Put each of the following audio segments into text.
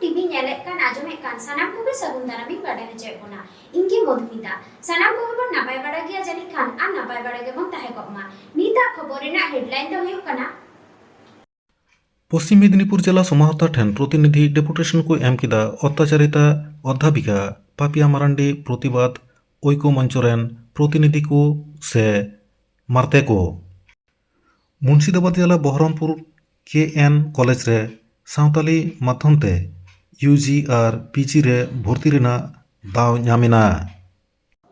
TV नेलेत कान आजमेत कान सानाम कोगे सगुन दारामी बाडा हचे कोना इनकी मधुमिता सानाम कोगे बन नापाय बाडा गिया जानि खान आ नापाय बाडा गे बन ताहे कमा नीता खबर रेना हेडलाइन दो हुयुग काना पश्चिम मेदिनीपुर जिला समाहर्ता ठेन प्रतिनिधि डेपुटेशन को एम किदा अत्याचारिता अध्यापिका पापिया मारांडी प्रतिबाद ऐक्य मंच रेन प्रतिनिधि को से मारते को मुर्शिदाबाद जिला बहरमपुर KN कॉलेज रे सावताली माध्यम ते UG और PG रे भर्ती रेना दाव ᱧᱟᱢᱮᱱᱟ।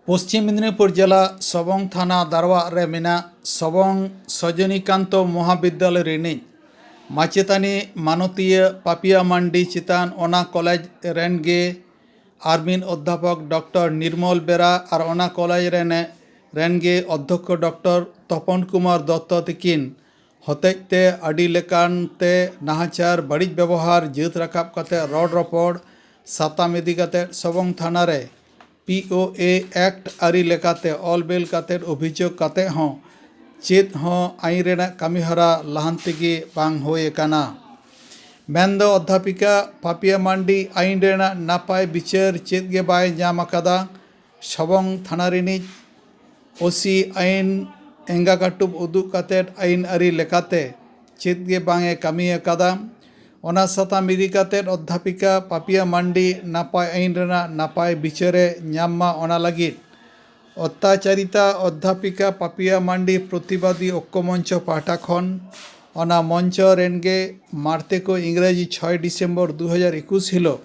पश्चिम मेदिनीपुर जिला सबंग थाना दारवा रे मेना सबंग सजनीकांत महाविद्यालय रिनिज माचेतानी मानतीय पापिया मांडी चितान ओना कॉलेज रेनगे आर्मिन अध्यापक डॉक्टर निर्मल बेरा और ओना कॉलेज रेनगे अध्यक्ष डॉक्टर तपन कुमार दत्त तकिन हतेते अडी लेकानते नाहाचार बड़िज व्यवहार जित रकाब कते रड रपड़ साताम इदी कते सबंग थाना रे POA एक्ट आरी लेकाते ऑल बेल कते अभियोग कते हों चेत हों आईन रेना कामीहरा लाहांतिगी बांग होए काना मेंदो अध्यापिका पापिया मांडी आईन रेना नापाय बिचार चेत गे बाय ᱧᱟᱢ अकादा सबंग थाना रिनिज OC आईन एंगा काटुब उदुग काते आईन आरी लेकाते चेत गे बांगे कामी अकादा ओना साताम इदी काते अध्यापिका पापिया मांडी नापाय आईन रेना नापाय बिचारे ᱧᱟᱢ मा ओना लागिद अत्याचारिता अध्यापिका पापिया मांडी प्रतिबादी ऐक्य मंच पाहटा खन ओना मंच रेनगे मारते को इंग्रेजी 6 डिसेम्बर 2021 हिलो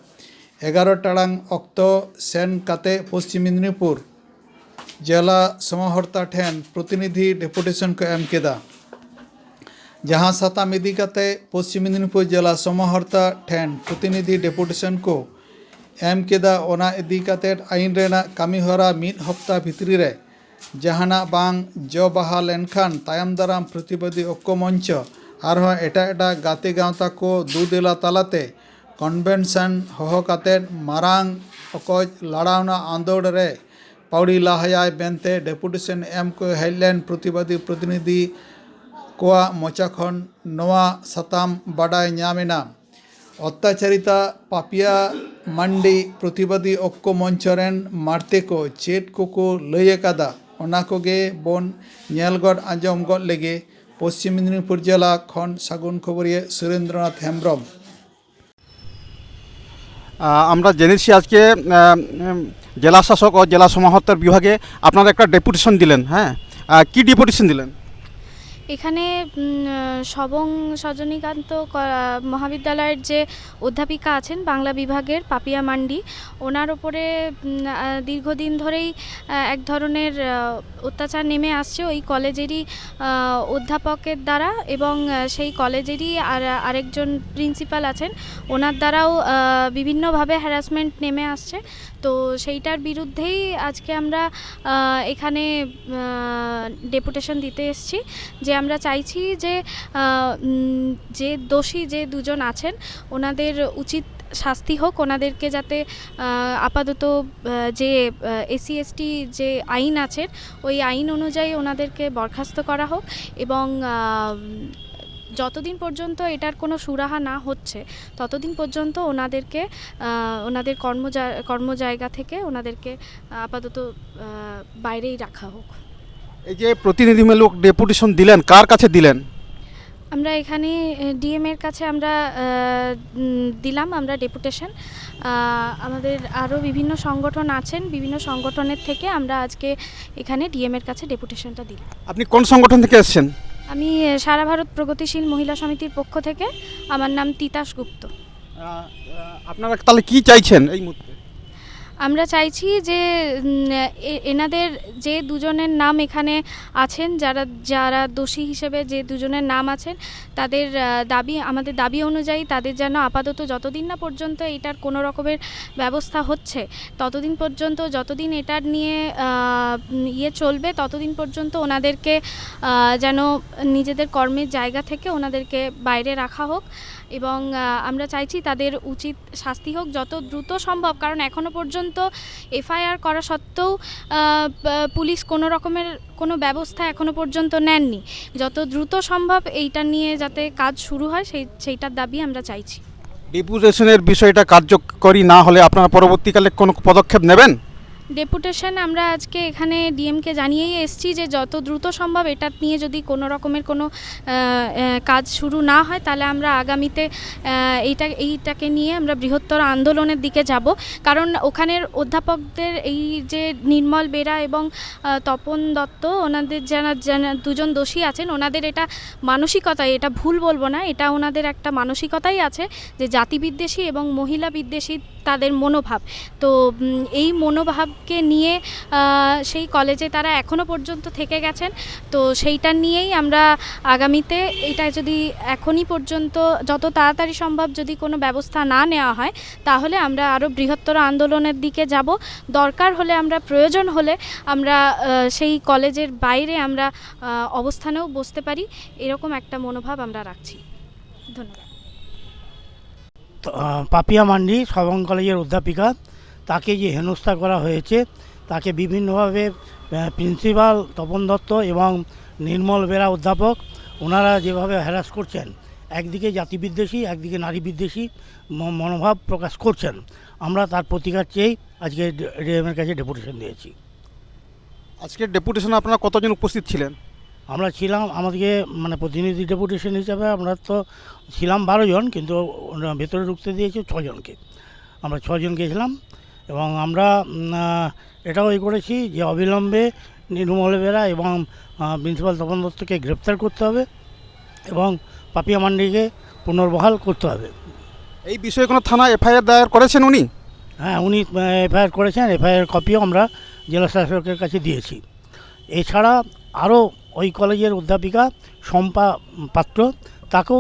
11 टाड़ांग अक्तो सेन काते पश्चिम मेदिनीपुर जिला समाहर्ता ठेन प्रतिनिधि डेपुटेशन को एम केदा जहाँ साताम इदी काते पश्चिम मेदिनीपुर जिला समाहर्ता ठेन प्रतिनिधि डेपुटेशन को एम केदा ओना इदी काते आईन रेना कामीहरा मिद हफ्ता भितरी रे जहाना बांग जो बाहा लेनखान तायम दाराम प्रतिबादी ऐक्य मंच आरहों एटा एटा गाते गावता को दुदेला तालाते कन्वेंशन होहो काते मारांग अकोज लड़ावना आंदोलन रे पाउड़ी लाहाय बेनते डेपुटेशन एम को हेडलाइन प्रतिबादी प्रतिनिधि कोआ मोचा खन नोआ साताम बाडाय ᱧᱟᱢᱮᱱᱟ अत्याचारिता पापिया मांडी प्रतिबादी ऐक्य मंच रेन मारते को चेत को लय कादा ओना कोगे बन नेलगढ़ आंजम गद लेगे पश्चिम मेदिनीपुर जिला खन सागुन खबरिया सुरेंद्रनाथ हेम्ब्रम আমরা জেনেছি আজকে জেলা শাসক ও জেলা সমাহর্তার বিভাগে আপনারা একটা ডেপুটেশন দিলেন। হ্যাঁ, কি ডেপুটেশন দিলেন? এখানে সবং সজনীকান্ত মহাবিদ্যালয়ের যে অধ্যাপিকা আছেন বাংলা বিভাগের পাপিয়া মান্ডি, ওনার ওপরে দীর্ঘদিন ধরেই এক ধরনের অত্যাচার নেমে আসছে ওই কলেজেরই অধ্যাপকের দ্বারা এবং সেই কলেজেরই আরেকজন প্রিন্সিপাল আছেন ওনার দ্বারাও বিভিন্নভাবে হ্যারাসমেন্ট নেমে আসছে। তো সেইটার বিরুদ্ধেই আজকে আমরা এখানে ডেপুটেশন দিতে এসেছি যে আমরা চাইছি যে যে দোষী যে দুজন আছেন ওনাদের উচিত শাস্তি হোক, ওনাদেরকে যাতে আপাতত যে SC ST যে আইন আছে ওই আইন অনুযায়ী ওনাদেরকে বরখাস্ত করা হোক এবং যতদিন পর্যন্ত এটার কোনো সুরাহা না হচ্ছে ততদিন পর্যন্ত ওনাদেরকে ওনাদের কর্মজায়গা থেকে ওনাদেরকে আপাতত বাইরেই রাখা হোক। এই যে প্রতিনিধিমূলক ডেপুটেশন দিলেন, কার কাছে দিলেন? আমরা এখানে DM এর কাছে আমরা দিলাম আমরা ডেপুটেশন। আমাদের আরও বিভিন্ন সংগঠন আছেন, বিভিন্ন সংগঠনের থেকে আমরা আজকে এখানে DM এর কাছে ডেপুটেশনটা দিলাম। আপনি কোন সংগঠন থেকে এসেছেন? আমি সারা ভারত প্রগতিশীল মহিলা সমিতির পক্ষ থেকে, আমার নাম তিতাস গুপ্ত। আপনারা তাহলে কি চাইছেন এই মুহূর্তে? আমরা চাইছি যে এনাদের যে দুজনের নাম এখানে আছেন, যারা দোষী হিসেবে যে দুজনের নাম আছেন, তাদের আমাদের দাবি অনুযায়ী তাদের যেন আপাতত যতদিন না পর্যন্ত এটার কোনো রকমের ব্যবস্থা হচ্ছে ততদিন পর্যন্ত, যতদিন এটার নিয়ে চলবে ততদিন পর্যন্ত ওনাদেরকে যেন নিজেদের কর্মের জায়গা থেকে ওনাদেরকে বাইরে রাখা হোক এবং আমরা চাইছি তাদের উচিত শাস্তি হোক যত দ্রুত সম্ভব, কারণ এখনও পর্যন্ত FIR করা সত্ত্বেও পুলিশ কোনো রকমের কোনো ব্যবস্থা এখনও পর্যন্ত নেননি। যত দ্রুত সম্ভব এইটা নিয়ে যাতে কাজ শুরু হয় সেইটার দাবি আমরা চাইছি। ডেপুটেশনের বিষয়টা কার্যকরী না হলে আপনারা পরবর্তীকালে কোনো পদক্ষেপ নেবেন? ডেপুটেশন আমরা আজকে এখানে ডিএমকে জানিয়েই এসেছি যে যত দ্রুত সম্ভব এটা নিয়ে যদি কোনো রকমের কোনো কাজ শুরু না হয় তাহলে আমরা আগামীতে এইটাকে নিয়ে আমরা বৃহত্তর আন্দোলনের দিকে যাব। কারণ ওখানের অধ্যাপকদের এই যে নির্মল বেরা এবং তপন দত্ত, ওনাদের যারা দুজন দোষী আছেন, ওনাদের এটা মানসিকতা, এটা ভুল বলবো না, এটা ওনাদের একটা মানসিকতাই আছে যে জাতিবিদ্বেষী এবং মহিলা বিদ্বেষী তাদের মনোভাব। তো এই মনোভাবকে নিয়ে সেই কলেজে তারা এখনও পর্যন্ত থেকে গেছেন। তো সেইটা নিয়েই আমরা আগামীতে এটা যদি এখনই পর্যন্ত যত তাড়াতাড়ি সম্ভব যদি কোনো ব্যবস্থা না নেওয়া হয় তাহলে আমরা আরও বৃহত্তর আন্দোলনের দিকে যাব। দরকার হলে আমরা, প্রয়োজন হলে আমরা সেই কলেজের বাইরে আমরা অবস্থানেও বসতে পারি, এরকম একটা মনোভাব আমরা রাখছি। ধন্যবাদ। পাপিয়া মান্ডি সবং কলেজের অধ্যাপিকা, তাকে যে হেনস্থা করা হয়েছে, তাকে বিভিন্নভাবে প্রিন্সিপাল তপন দত্ত এবং নির্মল বেরা অধ্যাপক ওনারা যেভাবে হ্যারাস করছেন, একদিকে জাতিবিদ্বেষী একদিকে নারী বিদ্বেষী মনোভাব প্রকাশ করছেন, আমরা তার প্রতিকার চেয়েই আজকে ডিএমের কাছে ডেপুটেশন দিয়েছি। আজকের ডেপুটেশনে আপনারা কতজন উপস্থিত ছিলেন? আমরা ছিলাম, আমাদেরকে মানে প্রতিনিধি ডেপুটেশন হিসাবে আমরা তো ছিলাম 12 জন, কিন্তু ভেতরে ঢুকতে দিয়েছে 6 জনকে। আমরা 6 জন গেছিলাম এবং আমরা এটাও করেছি যে অবিলম্বে নির্মল বেরা এবং প্রিন্সিপাল তপন দত্তকে গ্রেপ্তার করতে হবে এবং পাপিয়া মান্ডিকে পুনর্বহাল করতে হবে। এই বিষয়ে কোনো থানা এফআইআর দায়ের করেছেন উনি? হ্যাঁ, উনি এফআইআর করেছেন, এফআইআর কপিও আমরা জেলা শাসকের কাছে দিয়েছি। এছাড়া আরও ওই কলেজের অধ্যাপিকা শম্পা পাত্র, তাকেও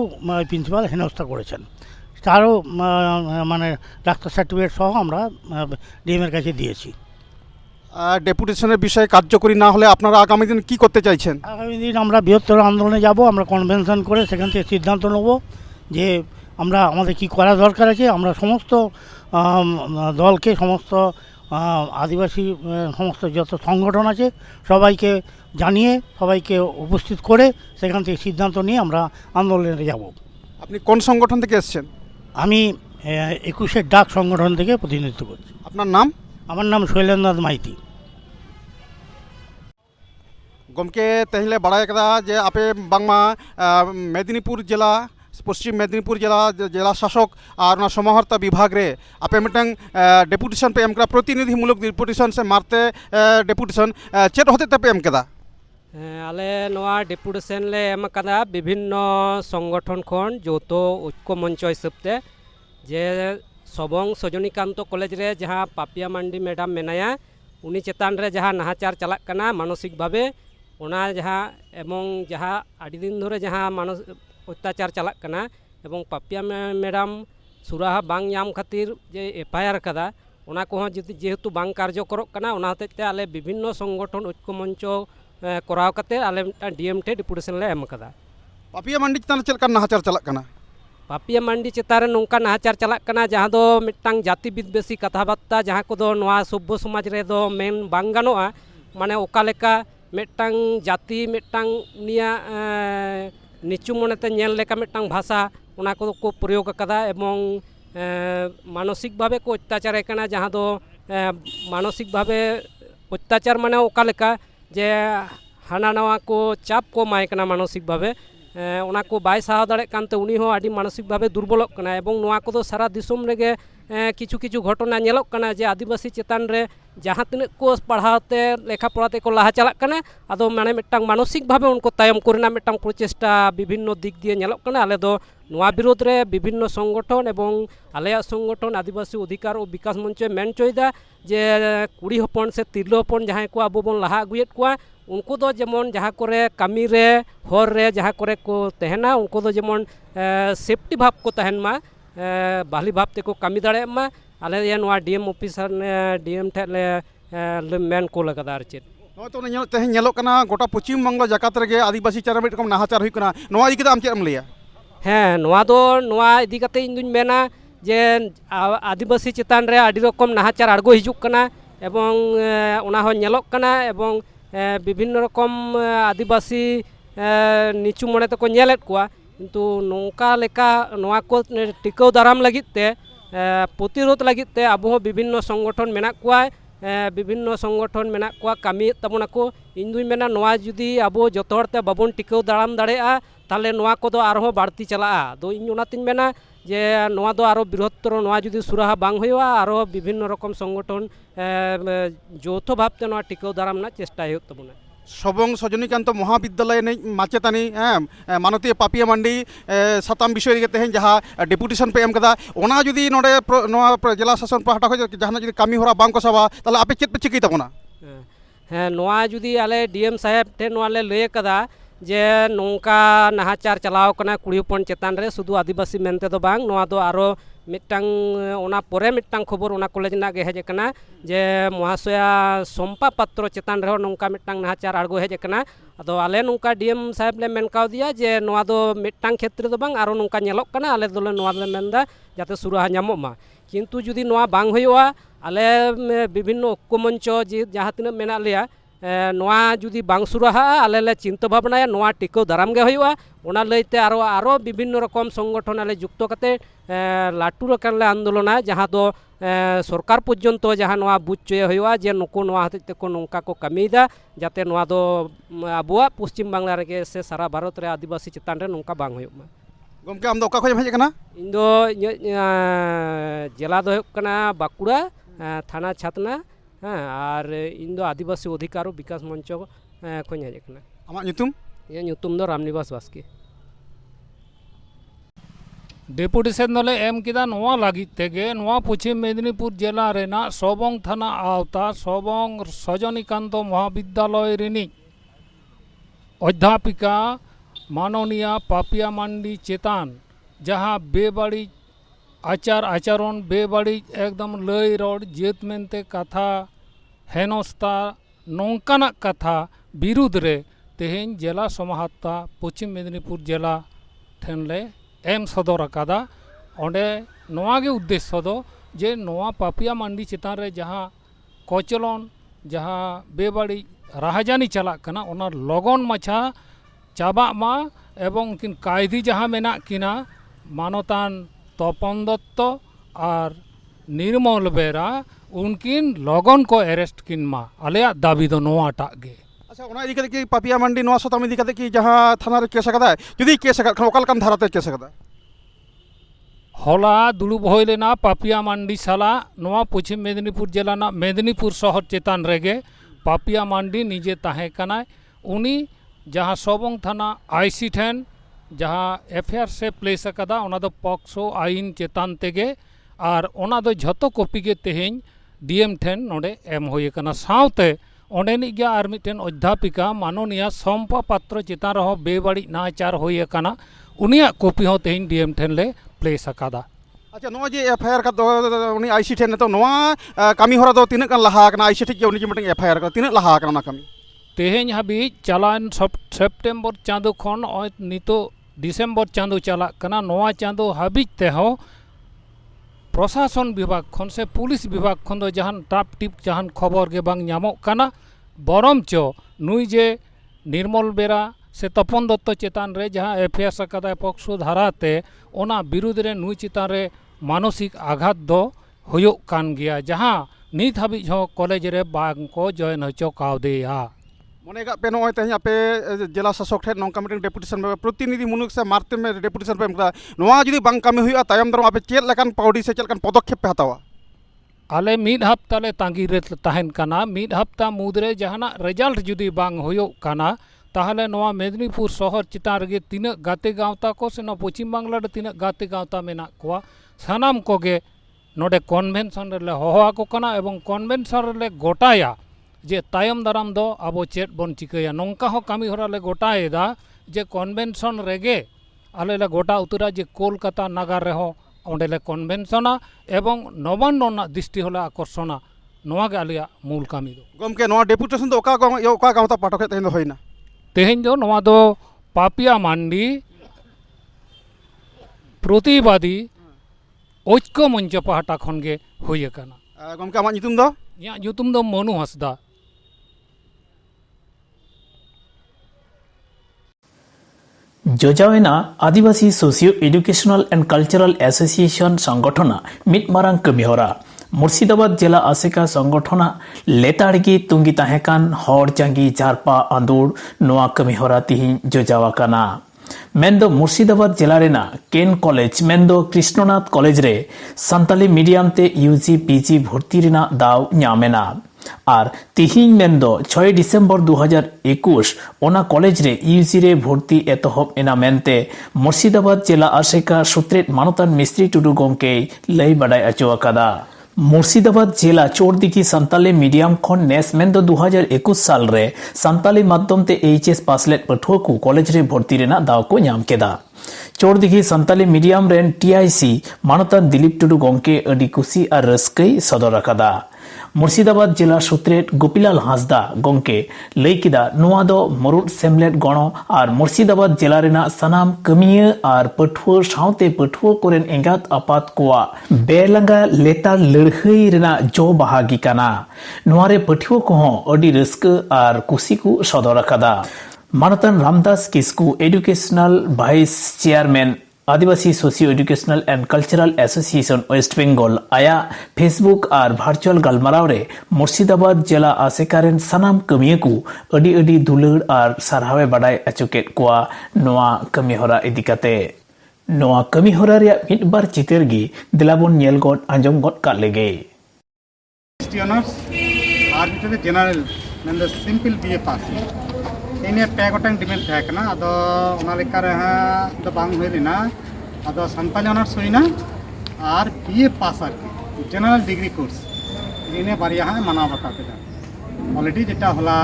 প্রিন্সিপাল হেনস্থা করেছেন, তারও মানে ডাক্তার সার্টিফিকেট সহ আমরা ডিএমের কাছে দিয়েছি। ডেপুটেশনের বিষয়ে কার্যকরী না হলে আপনারা আগামী দিন কী করতে চাইছেন? আগামী দিন আমরা বৃহত্তর আন্দোলনে যাব, আমরা কনভেনশন করে সেখান থেকে সিদ্ধান্ত নেব যে আমাদের কি করা দরকার আছে। আমরা সমস্ত দলকে, সমস্ত আদিবাসী সমস্ত যত সংগঠন আছে সবাইকে জানিয়ে, সবাইকে উপস্থিত করে সেখান থেকে সিদ্ধান্ত নিয়ে আমরা আন্দোলনে যাব। আপনি কোন সংগঠন থেকে এসেছেন? আমি 21-এর ডাক সংগঠন থেকে প্রতিনিধিত্ব করছি। আপনার নাম? আমার নাম শৈলেন্দ্রনাথ মাইতি। গমকে তেহিলে বাড়াই কাদা যে আপে বাংমা মেদিনীপুর জেলা, পশ্চিম মেদিনীপুর জেলা শাসক আর ওনা সমাহর্তা বিभाग रे आपे मिटंग डेपुटेशन पे एम करा, प्रतिनिधिमूलक डेपुटेशन से मारते डेपुटेशन चेत होते पे एम कदा? आले नोआ डेपुटेशन ले एम कदा विभिन्न संगठन खन जोतो ऐक्य मंच हिसाबते जे सबंग सजनीकांत कॉलेज रे जहाँ पापिया मांडी मैडम मेनाया उनी चेतान रे जहाँ नाहाचार चलाक कना मानसिक भावे, ओना जहाँ एवं जहाँ आदि दिन धरे जहाँ अत्याचार चलाक कना एवं पापिया मैडम सुराहा बांग याम खातिर जे एफआईआर कदा ओना कोहं जेहेतु बांग कार्यकरक कना, ओना हतेते आले विभिन्न संगठन ऐक्य मंच कराव कते आले डीएम टे डेपुटेशन ले एम कदा। पापिया मांडी चितान चलका नाहाचार चलाक कना? पापिया मांडी चितान रे नोंका नाहाचार चलाक कना जहाँ दो मिट्टांग जाति विद्वेषी कथाबार्ता जहाँ कोदो नोआ सभ्य समाज रे दो मेन बांग गानोआ, माने ओका लेका मिट्टांग जाति मिट्टांग उनिया नीचू मनते नेल लेका मिट्टांग भाषा ओना को प्रयोग कदा एवं मानसिक भावे को अत्याचार कना, जहाँ दो मानसिक भावे अत्याचार माने ओका लेका जे हाना नवा को चाप को माय कना मानसिक भावे ओना को बाय साहा दाड़े कानते उनी हो आदि मानसिक भावे दुर्बलक कना एवं नवा को सारा दिसोम रेगे किछु किछु घटना नेलक कना जे आदिवासी चेतान रे जहाँ तिनाक को पढ़ाते लेखा पढ़ाते को लाहा चलाक कना, आदो माने मिट्टांग मानसिक भावे उनको तायम करना मिट्टांग प्रचेष्टा विभिन्न दिक दिए नेलक कना। आले दो नोआ विरोध रे विभिन्न संगठन एवं आलेया संगठन आदिवासी अधिकार और विकास मंच मेन चोयदा जे कुड़ी हपन से तिरलो हपन जहाँ को आबो बन लाहा अगुयेद कोआ उनको दो जेमन जहाँ करे कामी रे हर रे जहाँ करे को तहना उनको दो जेमन सेफ्टी भाव को तहन मा बाली भाव ते को कामी दाड़े मा आले ये नोआ डीएम ऑफिसर ने डीएम ठे ले मेन को लगा आर चेत तो तेहन नेलोक कना गोटा पश्चिम बंगला जाकात रेगे आदिवासी चारा मिट कम नाहाचार हुई कना, नोआ इदी कदा आम चेत एम लैया? हाँ, नोआ दो नोआ इदी कते इन दुन मेना जे आदिवासी चेतान रे आदि रकम नाहाचार आड़गो हिजुक कना एवं ओना हो नेलोक कना एवं विभिन्न रकम आदिवासी नीचू मने तको नेलेद कोआ किंतु नौका लेका नोआ को टिकाव दाराम लगित ते प्रतिरोध लगित ते अब विभिन्न संगठन मेना कुआ विभिन्न संगठन मेना कुआ कामी तबना को इन दुई मेना नोआ जुदी अब जतो हरते बाबन टिकाव दाराम दाड़ेआ ताले नोआ कोदो आरो बाड़ती चला दो इन ओनातिन मेना जे नोआ दो आरो बृहत्तर नोआ जुदी सुराहा बांग होयोआ आरो विभिन्न रकम संगठन যৌথ ভাবতে নয় টিকাও দারাম না চেষ্টা হয়ে তবনা সবং সজনীকান্ত মহাবিদ্যালয় মাচেতানি মানতীয় পাপিয়া মান্ডি সাতাম বিষয় ᱨᱮᱜᱮ ᱛᱮᱦᱮᱧ ᱡᱟᱦᱟᱸ ᱰᱮᱯᱩᱴᱮᱥᱚᱱ ᱯᱮ ᱮᱢ ᱠᱟᱫᱟ ᱚᱱᱟ ᱡᱩᱫᱤ ᱱᱚᱰᱮ ᱱᱚᱣᱟ ᱡᱮᱞᱟ ᱥᱟᱥᱚᱱ ᱯᱟᱦᱴᱟ ᱠᱷᱚᱱ ᱡᱟᱦᱟᱱᱟᱜ ᱡᱩᱫᱤ ᱠᱟᱹᱢᱤ ᱦᱚᱨᱟ ᱵᱟᱝ ᱠᱚ ᱥᱟᱵᱟ ᱛᱟᱦᱞᱮ ᱟᱯᱮ ᱪᱮᱫ ᱯᱮ ᱪᱤᱠᱟᱹᱭ ᱛᱟᱵᱚᱱᱟ? ᱦᱮᱸ ᱱᱚᱣᱟ ᱡᱩᱫᱤ ᱟᱞᱮ ᱰᱤএᱢ ᱥᱟᱦᱮᱵ ᱴᱷᱮᱱ ᱱᱚᱣᱟ ᱞᱮ ᱞᱟᱹᱭ ᱠᱟᱫᱟ जे नौका नाहाचार चलाव कना कुड़ी हपन चेतान रे शुधु आदिवासी मेनते दो बांग नोआ दो आरो मिट्टांग ओना पोरे मिट्टांग खबर ओना कॉलेज ना गे हेज कना जे महाशया सोम्पा पात्र चेतान रे नौका मिट्टांग नाहाचार आड़गो हेज कना अदो आले नौका डीएम साहेब ले मेन काव दिया जे नोआ दो मिट्टांग क्षेत्र दो बांग आरो नौका नेलोक कना आले दोले नोआ ले मेनदा जाते सुराहा ᱧᱟᱢᱚᱜ मा किंतु जुदी नोआ बांग होयोआ आले विभिन्न ঐক্য मंच जे जहाँ तिना मेना लिया नोआ जुदी बांग सुराहा आले ले चिंता भावनाया नोआ टिकाव दाराम गे होयोआ ओना लैते आरो विभिन्न रकम संगठन आले जुक्त कते लाटू रकन ले आंदोलना जहाँ दो सरकार पर्यंत जहाँ नोआ बुझे होयोआ जे नुको नोआ हते को नौका को कमीदा जाते नोआ दो आबुआ पश्चिम बांग्ला रे से सारा भारत रे आदिवासी चेतान रे नौका बांग होयोमा गमके आम दो ओका खय हेज कना इन दो जिला दो होय कना बाकुड़ा थाना छातना हाँ और इन दो आदिवासी अधिकार विकास मंच खोज हेज कना आमा ᱧᱩᱛᱩᱢ ये ᱧᱩᱛᱩᱢ दो रामनिवास बास्के डेपुटेशन दोले एम किदा नोआ लागित तेगे नोआ पश्चिम मेदिनीपुर जिला रेना सबंग थाना आवता सबंग सजनीकांत महाविद्यालय रिनी अध्यापिका माननीय पापिया मांडी चेतान जहाँ बेबाड़ी आचार आचरण बेबाड़ी एकदम लय रोड जेत मेनते कथा हेनस्ता नौकाना कथा विरुद्ध रे तेहेन जिला समाहर्ता पश्चिम मेदिनीपुर जिला ठेनले एम सदर अकादा ओंडे नोआ गे उद्देश्य दो जे नोआ पापिया मांडी चेतान रे जहाँ कोचलन जहाँ बेबाड़ी राहजानी चला कना ओना लगन माछा चाबा मा एवं उनकिन कायदी जहाँ मेना किना मानतान तपन दत्त और निर्मल बेरा उनकिन लगन को अरेस्ट किन मा आलेया दाबी दो नोआटा गे अच्छा ओना इदी कते कि पापिया मांडी नोआ सताम इदी कते कि जहाँ थाना रे केस कदा जुदी केस कदा ओका लकान धाराते केस कदा होला दुलुब होय लेना पापिया मांडी साला नोआ पश्चिम मेदिनीपुर जिला ना मेदिनीपुर शहर चेतान रेगे पापिया मांडी निजे ताहे कनाय उनी जहाँ सबंग थाना आईसी ठेन जहाँ एफआईआर से प्लेस अकादा ओना दो पॉक्सो आईन चेतान तेगे और ओना दो झतो कॉपी गे तेहेन डीएम ठेन नोडे एम होय कना सावते ओंडेनी गे आर मिटेन अध्यापिका माननीय सोम्पा पात्र चेतान रहो बेबाड़ी नाचार होय कना उनिया कॉपी हो तेहेन डीएम ठेन ले प्लेस अकादा अच्छा नोआ जे एफआईआर का दो उनी आईसी ठेन तो नोआ कामी होरा दो तिना का लहा कना आईसी ठिक जे उनी जे मिटेन एफआईआर का तिना लहा कना कामी तेहेन हाबी चलान सेप्टेम्बर चाँदो खन नितो डिसेम्बर चाँदो चला कना नोआ चाँदो हाबी ते हो प्रशासन विभाग खन से पुलिस विभाग खन दो जहान टाप टिप जहान खबर के बांग ᱧᱟᱢᱚᱜ कना बरम चो नुई जे निर्मल बेरा से तपन दत्त चेतान रे जहाँ एफआईआर सकदा पक्षो धाराते ओना विरुद्ध रे नुई चेतान रे मानसिक आघात दो होयोग कान गया जहाँ नित हाबी हो कॉलेज रे बांग को जॉइन होचो कावदेया मने का पे नोय तेहेन आपे जिला शासक ठेन नौका मिटिंग डेपुटेशन प्रतिनिधि मुनुक से मारते में डेपुटेशन पे एमका नोआ जुदी बांग कामी हुआ तायम दरम आपे चेल लकान पाउडी से चेल लकान पदक्षेप पे हतावा आले मिड हफ्ता ले तांगी रे ताहेन कना मिड हफ्ता मुद्रे जहाना रिजल्ट जुदी बांग होयो कना ताहले नोआ मेदिनीपुर शहर चितान रे तीना गाते गावता को से न पश्चिम बांग्ला रे तीना गाते गावता मेना कोआ सानाम कोगे नोडे कन्वेंशन रे होहा को कना एवं कन्वेंशन रे गोटाया जे तायम दाराम दो अब चेत बन चिकाया नौका हो कामी होरा ले गोटाएदा जे कन्वेंशन रेगे आले ले गोटा उतरा जे कोलकाता नागार रे हो ओंडे ले कन्वेंशना एवं नवान्न दृष्टि होला आकर्षणा नोआ गे आलिया मूल कामी दो गमके नोआ डेपुटेशन दो ओका गावता पाठक तेहेन दो होइना तेहेन दो नोआ दो पापिया मांडी प्रतिवादी ঐক্য मंच पाहटा खन गे होय काना गमके आमा ᱧᱩᱛᱩᱢ दो या ᱧᱩᱛᱩᱢ दो मनु हंसदा जोजावेना Adivasi socio educational and cultural association संगठना मिट मारांग कमिहरा मुर्शिदाबाद जिला आसेका संगठना लेताड़गी तुंगी ताहेकान हर चांगी जारपा आंदोड़ नोआ कमिहरा तिहिं जोजावाकाना मेंदो मुर्शिदाबाद जिला रेना केन कॉलेज मेंदो कृष्णनाथ कॉलेज रे संताली मीडियम ते यूजी पीजी भर्ती रेना दाव ᱧᱟᱢᱮᱱᱟ और तिहिं मेंदो 6 डिसेम्बर 2021 ओना कॉलेज रे यूजी रे भर्ती एतहब एना मेनते मुर्शिदाबाद जिला आसेका सुत्रेट मानतान मिस्त्री टुडू गोंके लई बाडाय अचोआकादा मुर्शिदाबाद जिला चोरदिघी संताली मीडियम खन नेस मेंदो 2021 साल रे संताली माध्यम ते एचएस पासलेट पठुआ को कॉलेज रे भर्ती रेना दाव को ᱧᱟᱢ केदा चोरदिघी संताली मीडियम रेन टीआईसी मानतान दिलीप टुडू गोंके अडी कुसी और रस्कई सदर अकादा मुर्शिदाबाद जिला सुत्रेट गोपीलाल हांसदा गोंके लईकिदा नुआ दो मुरुड सेमलेट गणो और मुर्शिदाबाद जिला रेना सनाम कमिया और पठुआ साउते पठुआ कोरेन एंगात आपात कोआ बेलंगा लेतार लड़हई रेना जो बाहागी काना नुआरे पठुआ कोहों अडी रस्क और कुसी को सदर अकादा मानतान Ramdas Kisku educational vice chairman Adivasi socio educational and cultural association West Bengal आया फेसबुक और भार्चुअल गलमाराव रे मुर्शिदाबाद जिला आसेकारेन सनाम कमिया को अडी अडी दुलड़ और सारहावे बाडाय अचुकेट कोआ नोआ कमिहरा इदिकाते नोआ कमिहरा रे मिदबार चितर गी दिलाबन नेल गड आंजम गड का लेगे ऑनर्स और मिटे जनरल मेन सिंपल बीए पास इन पे गोटें डिमेंड तहकना अदो ओना लेका रे दो बांग होइलिना अदो संताली ऑनर्स होइना और बीए पास आरकी जनरल डिग्री कोर्स इन बारिया माना बता केदा ऑलरेडी जेटा होला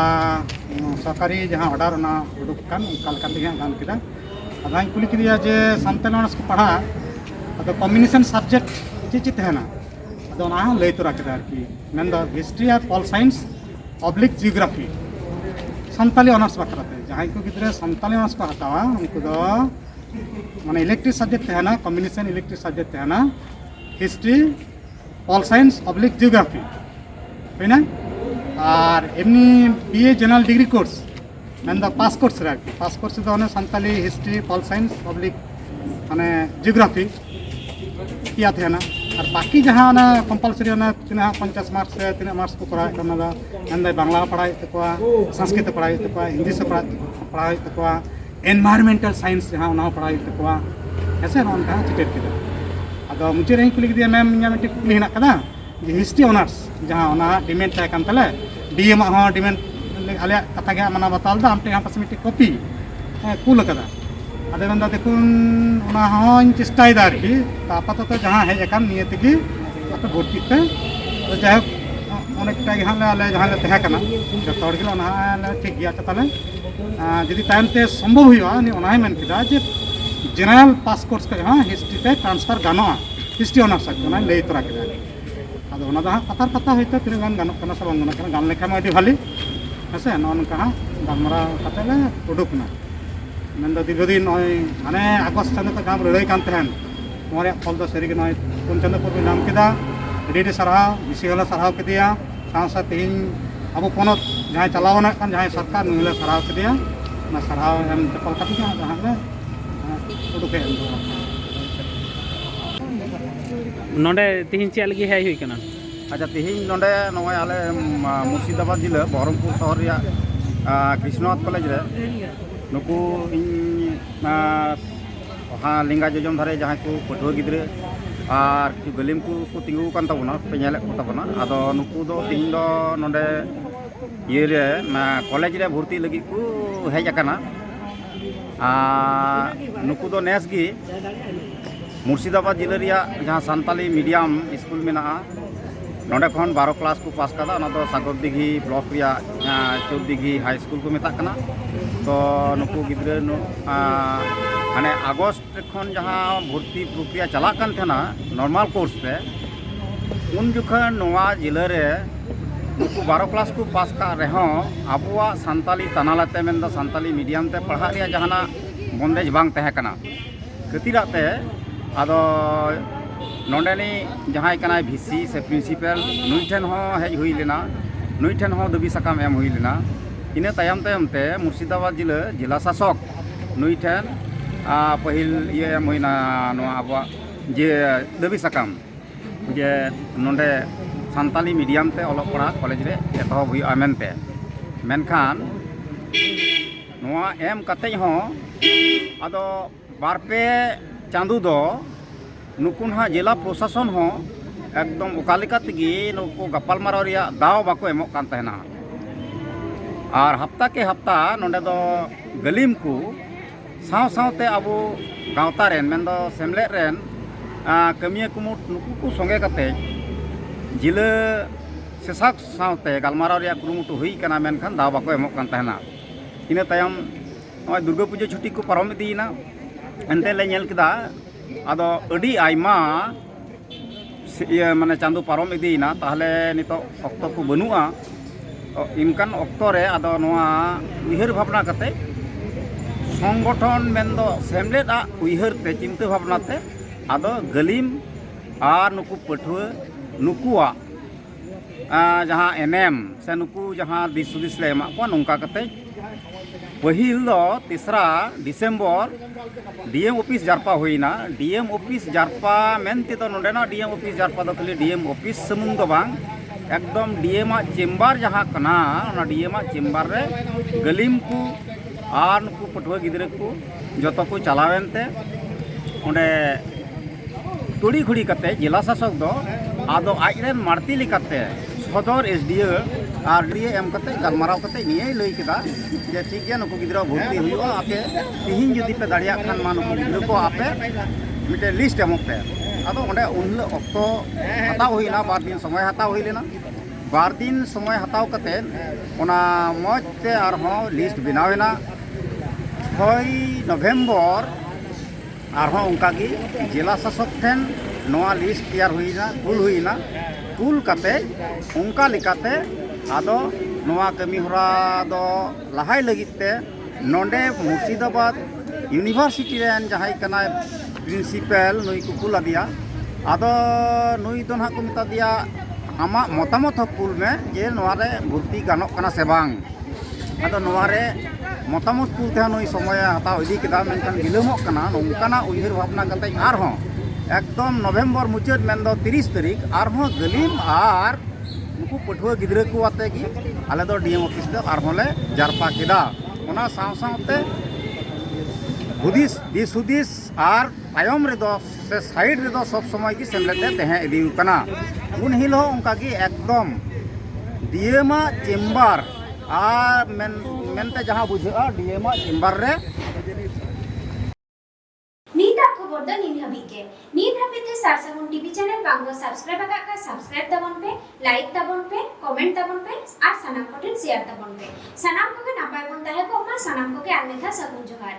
सरकारी जहां ऑर्डर ना उडुक कान काल काल दिया गान केदा अदाई कुली किया जे संताली ऑनर्स को पढ़ा अदो कॉम्बिनेशन सब्जेक्ट चिचित है ना अदो ना लई तोरा केदा आरकी मेन द हिस्ट्री और pol science oblique geography Santali honours बाखराते जहाँ को गिद्रे संताली ऑनर्स को हटावा उनको दो माने इलेक्ट्रिक सब्जेक्ट है ना कॉम्बिनेशन इलेक्ट्रिक सब्जेक्ट है ना history Paul science oblique geography है ना और एमनी बीए जनरल डिग्री कोर्स मैंने द पास कोर्स रे पास कोर्स दो ने Santali history Paul science oblique माने जियोग्राफी किया थे ना और बाकी जहाँ ना कंपलसरी तीना 50 मार्क्स से 3 मार्क्स को पढ़ाई करना दा बांग्ला पढ़ाई तक संस्कृत पढ़ाई तक हिंदी से पढ़ाई तक एनवायरमेंटल साइंस जहाँ ना पढ़ाई तक ऐसे उनका चिटेट किया अदो मुझे रही कुली दिया मैम इन्हें मिट्टी कुली हिना कदा जे हिस्ट्री ऑनर्स जहाँ उना डिमेंड तय कान तले डीएम हाँ डिमेंड आले कथा गया मना बताल दा हमटे यहाँ पास मिट्टी कॉपी कूल कदा अदे बंदा देखुन उना हाँ चेष्टाई दार की आपातत जहाँ हेज अकान निये तेगी आप भर्ती पे तो जाए अनेकटा हाँ आले जहाँ ले तहे कना जतो हर गिला उना ठीक गया ताले जदि टाइम ते संभव हुआ नि उना मेन किदा जे जनरल पास कोर्स का जहाँ हिस्ट्री पे ट्रांसफर गानोआ हिस्ट्री ऑनर्स उना लई तोरा किदा अदो उना दा कतार कथा होइते तिन गान गानो कना सब गानो कना गान लेखा में अडी भाली हसे ननका गामरा कतले उडुकना मेन दीर्घदिन माने आगस्ट चांद तक हम लड़ाई कान तहन नोरे फल दो सरी के नय पुन चांद पर नाम केदा रेडी सराव बिसी हला सराव के दिया सांसा तीन अब पोनत जहां चलावना कान जहां सरकार नुले सराव के दिया ना सराव हम चपल काटी के जहां ले उडुके नोडे तिहिन चे लगी है हुई कना अच्छा तिहिन नोडे नोय आले मुर्शिदाबाद जिला बहरमपुर शहर रिया कृष्णनाथ कॉलेज रे नुकू हाँ लिंगा जोजम धारे जहाँ को पठुआ गिद्रे और गलिम को तिंगू कान तबना पे नेले को तबना आदो नुकू दो तिहिन दो नोडे ये रे कॉलेज रे भर्ती लगी को हेज अकाना नुकू दो नेस गी मुर्शिदाबाद जिला रिया जहाँ संताली मीडियम स्कूल मेना नोडे खन 12 क्लास को पास कदा ना दो सागर दिघी ब्लॉक रिया चौदिघी हाई स्कूल को मेता कना तो नुकू गिद्रे माने अगस्त खन जहाँ भर्ती प्रक्रिया चला कान थेना नॉर्मल कोर्स पे उन जुखन नोआ जिला रे नुकू 12 क्लास को पास का रहो अबुआ संताली तनालाते मेन द संताली मीडियम ते पढ़ा रिया जहाना बंदेज बांग तहे कना खतिराते आदो नोडेनी जहाँ कना भिसी से प्रिंसिपल नुई ठेन हो हेज हुई लेना नुई ठेन हो दबी सकाम एम हुई लेना इने तायम तायम ते मुर्शिदाबाद जिला शासक नुई ठेन ᱯᱟᱹᱦᱤᱞ ᱤᱭᱟᱹ ᱮᱢ ᱦᱩᱭᱱᱟ ᱱᱚᱣᱟ ᱟᱵᱚᱣᱟᱜ ᱡᱮ ᱫᱟᱹᱵᱤ ᱥᱟᱠᱟᱢ ᱡᱮ ᱱᱚᱰᱮ ᱥᱟᱱᱛᱟᱞᱤ ᱢᱤᱰᱤᱭᱟᱢ ᱛᱮ ᱚᱞᱚᱜ ᱯᱟᱲᱦᱟᱜ ᱠᱚᱞᱮᱡᱽ ᱨᱮ ᱮᱛᱚᱦᱚᱵ ᱦᱩᱭᱩᱜᱼᱟ ᱢᱮᱱᱛᱮ, ᱢᱮᱱᱠᱷᱟᱱ ᱱᱚᱣᱟ ᱮᱢ ᱠᱟᱛᱮᱡ ᱦᱚᱸ ᱟᱫᱚ ᱵᱟᱨᱯᱮ ᱪᱟᱸᱫᱳ ᱫᱚ ᱱᱩᱠᱩ ᱱᱟᱦᱟᱜ ᱡᱮᱞᱟ ᱯᱨᱚᱥᱟᱥᱚᱱ ᱦᱚᱸ ᱮᱠᱫᱚᱢ ᱚᱠᱟ ᱞᱮᱠᱟ ᱛᱮᱜᱮ ᱱᱩᱠᱩ ᱜᱟᱯᱟᱞᱢᱟᱨᱟᱣ ᱨᱮᱭᱟᱜ ᱫᱟᱣ ᱵᱟᱠᱚ ᱮᱢᱚᱜ ᱠᱟᱱ ᱛᱟᱦᱮᱱᱟ। ᱟᱨ ᱦᱟᱯᱛᱟ ᱠᱮ ᱦᱟᱯᱛᱟ ᱱᱚᱰᱮ ᱫᱚ ᱜᱟᱹᱞᱤᱢ ᱠᱚ ᱥᱟᱶ ᱥᱟᱶᱛᱮ ᱟᱵᱚ ᱜᱟᱶᱛᱟ ᱨᱮᱱ ᱢᱮᱱᱫᱚ ᱥᱮᱢᱞᱮᱫ ᱨᱮᱱ ᱠᱟᱹᱢᱤᱭᱟᱹ ᱠᱩᱢᱩᱴ ᱱᱩᱠᱩ ᱠᱚ ᱥᱚᱸᱜᱮ ᱠᱟᱛᱮᱫ ᱡᱤᱞᱟᱹ ᱥᱟᱥᱚᱠ ᱥᱟᱶᱛᱮ ᱜᱟᱞᱢᱟᱨᱟᱣ ᱨᱮᱭᱟᱜ ᱠᱩᱨᱩᱢᱩᱴᱩ ᱦᱩᱭ ᱠᱟᱱᱟ, ᱢᱮᱱᱠᱷᱟᱱ ᱫᱟᱣ ᱵᱟᱠᱚ ᱮᱢᱚᱜ ᱠᱟᱱ ᱛᱟᱦᱮᱱᱟ। ᱤᱱᱟᱹ ᱛᱟᱭᱚᱢ ᱱᱚᱜᱼᱚᱭ ᱫᱩᱨᱜᱟᱹ ᱯᱩᱡᱟᱹ ᱪᱷᱩᱴᱤ ᱠᱚ ᱯᱟᱨᱚᱢ ᱤᱫᱤᱭᱮᱱᱟ, ᱮᱱᱛᱮ ᱞᱮ ᱧᱮᱞ ᱠᱮᱫᱟ ᱟᱫᱚ ᱟᱹᱰᱤ ᱟᱭᱢᱟ ᱤᱭᱟᱹ ᱢᱟᱱᱮ ᱪᱟᱸᱫᱳ ᱯᱟᱨᱚᱢ ᱤᱫᱤᱭᱮᱱᱟ, ᱛᱟᱦᱚᱞᱮ ᱱᱤᱛᱚᱜ ᱚᱠᱛᱚ ᱠᱚ ᱵᱟᱹᱱᱩᱜᱼᱟ। ᱤᱱᱠᱟᱱ ᱚᱠᱛᱚ ᱨᱮ ᱟᱫᱚ ᱱᱚᱣᱟ ᱩᱭᱦᱟᱹᱨ ᱵᱷᱟᱵᱽᱱᱟ ᱠᱟᱛᱮᱫ ᱥᱚᱝᱜᱚᱴᱷᱚᱱ ᱢᱮᱱᱫᱚ ᱥᱮᱢᱞᱮᱫᱟᱜ ᱩᱭᱦᱟᱹᱨ ᱛᱮ ᱪᱤᱱᱛᱟᱹ ᱵᱷᱟᱵᱽᱱᱟ ᱛᱮ ᱟᱫᱚ ᱜᱟᱹᱞᱤᱢ ᱟᱨ ᱱᱩᱠᱩ ᱯᱟᱹᱴᱷᱩᱣᱟᱹ ᱱᱩᱠᱩᱣᱟᱜ ᱡᱟᱦᱟᱸ ᱮᱱᱮᱢ ᱥᱮ ᱱᱩᱠᱩ ᱡᱟᱦᱟᱸ ᱫᱤᱥ ᱦᱩᱫᱤᱥ ᱞᱮ ᱮᱢᱟᱜ ᱠᱚᱣᱟ ᱱᱚᱝᱠᱟ ᱠᱟᱛᱮᱫ ᱯᱟᱹᱦᱤᱞ ᱫᱚ 3রা ᱰᱤᱥᱮᱢᱵᱚᱨ ᱰᱤএᱢ ᱚᱯᱷᱤᱥ ᱡᱟᱨᱯᱟ ᱦᱩᱭᱱᱟ। ᱰᱤএᱢ ᱚᱯᱷᱤᱥ ᱡᱟᱨᱯᱟ ᱢᱮᱱᱛᱮᱫᱚ ᱱᱚᱰᱮᱱᱟᱜ ᱰᱤএᱢ ᱚᱯᱷᱤᱥ ᱡᱟᱨᱯᱟ ᱫᱚ ᱠᱷᱟᱹᱞᱤ ᱰᱤএᱢ ᱚᱯᱷᱤᱥ ᱥᱩᱢᱩᱝ ᱫᱚ ᱵᱟᱝ, ᱮᱠᱫᱚᱢ ᱰᱤএᱢᱟᱜ ᱪᱮᱢᱵᱟᱨ ᱡᱟᱦᱟᱸ ᱠᱟᱱᱟ ᱚᱱᱟ ᱰᱤএᱢᱟᱜ ᱪᱮᱢᱵᱟᱨ ᱨᱮ ᱜᱟᱹᱞᱤᱢ ᱠᱚ ᱟᱨ ᱱᱩᱠᱩ ᱯᱟᱹᱴᱷᱩᱣᱟᱹ ᱜᱤᱫᱽᱨᱟᱹ ᱠᱚ ᱡᱚᱛᱚ ᱠᱚ ᱪᱟᱞᱟᱣᱮᱱᱛᱮ ᱚᱸᱰे ᱛᱩᱲᱤ ᱠᱷᱩᱲᱤ ᱠᱟᱛᱮᱫ ᱡᱮᱞᱟ ᱥᱟᱥᱚᱠ ᱫᱚ ᱟᱫᱚ ᱟᱡᱨᱮᱱ ᱢᱟᱲᱛᱤ ᱞᱮᱠᱟᱛᱮ ᱥᱚᱫᱚᱨ ᱮᱥᱰᱤᱳ ᱟᱨ ᱰᱤএ ᱮᱢ ᱠᱟᱛᱮᱫ ᱜᱟᱞᱢᱟᱨᱟᱣ ᱠᱟᱛᱮᱫ ᱱᱤᱭᱟᱹᱭ ᱞᱟᱹᱭ ᱠᱮᱫᱟ ᱡᱮ ᱴᱷᱤᱠ ᱜᱮᱭᱟ ᱱᱩᱠᱩ ᱜᱤᱫᱽᱨᱟᱹ ᱵᱷᱚᱨᱛᱤ ᱦᱩᱭᱩᱜᱼᱟ, ᱟᱯᱮ ᱛᱤᱦᱤᱧ ᱡᱩᱫᱤ ᱯᱮ ᱫᱟᱲᱮᱭᱟᱜ ᱠᱷᱟᱱ ᱢᱟ ᱱᱩᱠᱩ ᱜᱤᱫᱽᱨᱟᱹ ᱠᱚ ᱟᱯᱮ ᱢᱤᱫᱴᱮᱱ ᱞᱤᱥᱴ ᱮᱢᱚᱜ ᱯᱮ। ᱟᱫᱚ ᱚᱸᱰे ᱩᱱ ᱦᱤᱞᱳᱜ ᱚᱠᱛᱚ ᱦᱟᱛᱟᱣ ᱦᱩᱭᱱᱟ, 2 দিন সময় ᱦᱟᱛᱟᱣ ᱦᱩᱭ ᱞᱮᱱᱟ। 2 দিন সময় ᱦᱟᱛᱟᱣ ᱠᱟᱛᱮᱫ ᱚᱱᱟ ᱢᱚᱡᱽ ᱛᱮ ᱟᱨᱦᱚᱸ ᱞᱤᱥᱴ ᱵᱮᱱᱟᱣᱮᱱᱟ। 6 নভেম্বর আরহᱚᱸ ᱚᱱᱠᱟᱜᱮ জেলা শাসক ᱴᱷᱮᱱ ᱱᱚᱣᱟ ᱞᱤᱥᱴ ᱛᱮᱭᱟᱨ ᱦᱩᱭᱱᱟ, ᱠᱩᱞ ᱦᱩᱭᱱᱟ। ᱠᱩᱞ ᱠᱟᱛᱮᱫ ᱚᱱᱠᱟ ᱞᱮᱠᱟᱛᱮ ᱟᱫᱚ ᱱᱚᱣᱟ ᱠᱟᱹᱢᱤ ᱦᱚᱨᱟ ᱫᱚ ᱞᱟᱦᱟᱭ ᱞᱟᱹᱜᱤᱫ ᱛᱮ ᱱᱚᱰᱮ ᱢᱩᱨᱥᱤᱫᱟᱵᱟᱫ ᱤউনিভার্সিটি ᱨᱮᱱ ᱡᱟᱦᱟᱸᱭ ᱠᱟᱱᱟᱭ ᱯᱨᱤᱱᱥᱤᱯᱟᱞ ᱱᱩᱭ ᱠᱚ ᱠᱩᱞ ᱟᱫᱮᱭᱟ। ᱟᱫᱚ ᱱᱩᱭ ᱫᱚ ᱱᱟᱦᱟᱜ ᱠᱚ ᱢᱮᱛᱟ ᱫᱮᱭᱟ ᱟᱢᱟᱜ ᱢᱚᱛᱟᱢᱚᱛ ᱦᱚᱸ ᱠᱩᱞ ᱢᱮ ᱡᱮ ᱱᱚᱣᱟᱨᱮ ᱵᱷᱚᱨᱛᱤ ᱜᱟᱱᱚᱜ ᱠᱟᱱᱟ ᱥᱮ ᱵᱟᱝ। ᱟᱫᱚ ᱱᱚᱣᱟᱨᱮ ᱢᱚᱛᱟᱢᱚᱛ ᱠᱩᱞ ᱛᱮᱦᱚᱸ ᱱᱩᱭ ᱥᱚᱢᱚᱭᱮ ᱦᱟᱛᱟᱣ ᱤᱫᱤ ᱠᱮᱫᱟ, ᱢᱮᱱᱠᱷᱟन ᱵᱤᱞᱚᱢᱚᱜ ᱠᱟᱱᱟ। ᱱᱚᱝᱠᱟᱱᱟᱜ ᱩᱭᱦᱟᱹᱨ ᱵᱷᱟᱵᱽᱱᱟ ᱠᱟᱛᱮᱫ ᱟᱨᱦᱚᱸ ᱮᱠᱫᱚᱢ ᱱᱚᱵᱷᱮᱢᱵᱚᱨ ᱢᱩᱪᱟᱹᱫ ᱢᱮᱱᱫᱚ 30 তারিখ ᱟᱨᱦᱚᱸ ᱜᱟᱹᱞᱤᱢ ᱟᱨ ᱱᱩᱠᱩ ᱯᱟᱹᱴᱷᱩᱣᱟᱹ ᱜᱤᱫᱽᱨᱟᱹ ᱠᱚ ᱟᱛᱮ ᱜᱮ ᱟᱞᱮ ᱫᱚ ᱰᱤএᱢ ᱚᱯᱷᱤᱥ ᱫᱚ ᱟᱨᱦᱚᱸ ᱞᱮ ᱡᱟᱨᱯᱟ ᱠᱮᱫᱟ। ᱚᱱᱟ ᱥᱟᱶ ᱥᱟᱶᱛᱮ ᱦᱩᱫᱤᱥ ᱫᱤᱥ ᱦᱩᱫᱤᱥ ᱟᱨ ᱛᱟᱭᱚᱢ ᱨᱮᱫᱚ ᱥᱮ ᱥᱟᱭᱤᱰ ᱨᱮᱫᱚ ᱥᱚᱵ ᱥᱚᱢᱚᱭ ᱜᱮ ᱥᱮᱢᱞᱮᱫ ᱮ ᱛᱟᱦᱮᱸ ᱤᱫᱤ ᱠᱟᱱᱟ। ᱩᱱ ᱦᱤᱞᱳᱜ ᱚᱱᱠᱟᱜᱮ ᱮᱠᱫᱚম ᱰᱤএᱢᱟᱜ চেম্বার আর মেনতে যাহা বুঝাᱹᱜᱼᱟ ডিএমᱟᱜ চেম্বার রে ᱱᱤᱛᱟᱜ ᱠᱷᱚᱵᱚᱨ ᱫᱚ ᱱᱤᱱ ᱦᱟᱹᱵᱤᱡ ᱜᱮ। ᱱᱤᱛ ᱦᱟᱹᱵᱤᱡ ᱛᱮ ᱥᱟᱨᱥᱟᱜᱩᱱ ᱴᱤভᱤ ᱪᱮᱱᱮᱞ ᱵᱟᱝ ᱫᱚ ᱥᱟᱵᱥক্রাইব ᱟᱠᱟᱫ ᱠᱷᱟᱱ ᱥᱟᱵᱥক্রাইব ᱛᱟᱵᱚᱱ ᱯᱮ, ᱞᱟᱭᱤᱠ ᱛᱟᱵᱚᱱ ᱯᱮ, ᱠᱚᱢᱮᱱᱴ ᱛᱟᱵᱚᱱ ᱯᱮ ᱟᱨ ᱥᱟᱱᱟᱢ ᱠᱚᱴᱷᱮᱱ শেয়ার ᱛᱟᱵᱚᱱ ᱯᱮ। ᱥᱟᱱᱟᱢ ᱠᱚᱜᱮ ᱱᱟᱯᱟᱭ ᱵᱚᱱ ᱛᱟᱦᱮᱸ ᱠᱚᱜ ᱢᱟ। ᱥᱟᱱᱟᱢ ᱠᱚᱜᱮ ᱟᱨ ᱢᱤᱫ ᱫᱷᱟᱣ ᱥᱟᱹᱜᱩᱱ ᱡᱚᱦᱟᱨ।